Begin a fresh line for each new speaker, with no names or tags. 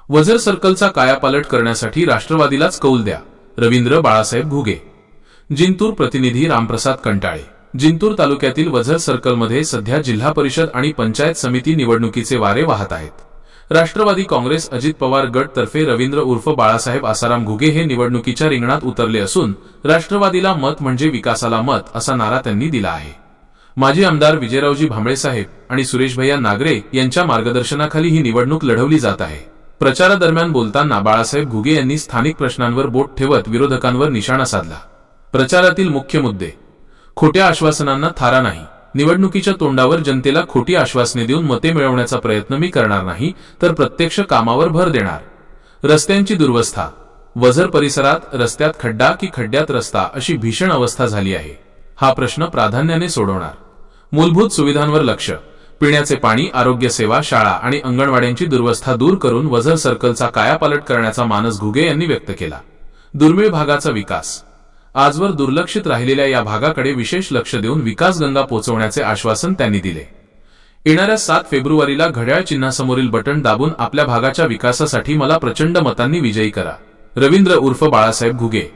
वझर सर्कलचा कायापालट करण्यासाठी राष्ट्रवादीलाच कौल द्या, रवींद्र बाळासाहेब घुगे. जिंतूर प्रतिनिधी रामप्रसाद कंटाळे. जिंतूर तालुक्यातील वझर सर्कलमध्ये सध्या जिल्हा परिषद आणि पंचायत समिती निवडणुकीचे वारे वाहत आहेत. राष्ट्रवादी काँग्रेस अजित पवार गट तर्फे रवींद्र उर्फ बाळासाहेब आसाराम घुगे हे निवडणुकीच्या रिंगणात उतरले असून राष्ट्रवादीला मत म्हणजे विकासाला मत असा नारा त्यांनी दिला आहे. माजी आमदार विजयरावजी भांबळे साहेब आणि सुरेश भैया नागरे यांच्या मार्गदर्शनाखाली ही निवडणूक लढवली जात आहे. प्रचारादरम्यान बोलताना बाळासाहेब घुगे यांनी स्थानिक प्रश्नांवर बोट ठेवत विरोधकांवर निशाणा साधला. प्रचारातील मुख्य मुद्दे: खोट्या आश्वासनांना थारा नाही. निवडणुकीच्या तोंडावर जनतेला खोटी आश्वासने देऊन मते मिळवण्याचा प्रयत्न मी करणार नाही, तर प्रत्यक्ष कामावर भर देणार. रस्त्यांची दुरवस्था: वझर परिसरात रस्त्यात खड्डा की खड्ड्यात रस्ता अशी भीषण अवस्था झाली आहे. हा प्रश्न प्राधान्याने सोडवणार. मूलभूत सुविधांवर लक्ष: पिण्याचे पाणी, आरोग्य सेवा, शाळा आणि अंगणवाड्यांची दुरवस्था दूर करून वझर सर्कलचा कायापालट करण्याचा मानस घुगे यांनी व्यक्त केला. दुर्मिळ भागाचा विकास: आजवर दुर्लक्षित राहिलेल्या या भागाकडे विशेष लक्ष देऊन विकासगंगा पोचवण्याचे आश्वासन त्यांनी दिले. येणाऱ्या 7 फेब्रुवारीला घड्याळ चिन्हासमोरील बटण दाबून आपल्या भागाच्या विकासासाठी मला प्रचंड मतांनी विजयी करा. रवींद्र उर्फ बाळासाहेब घुगे.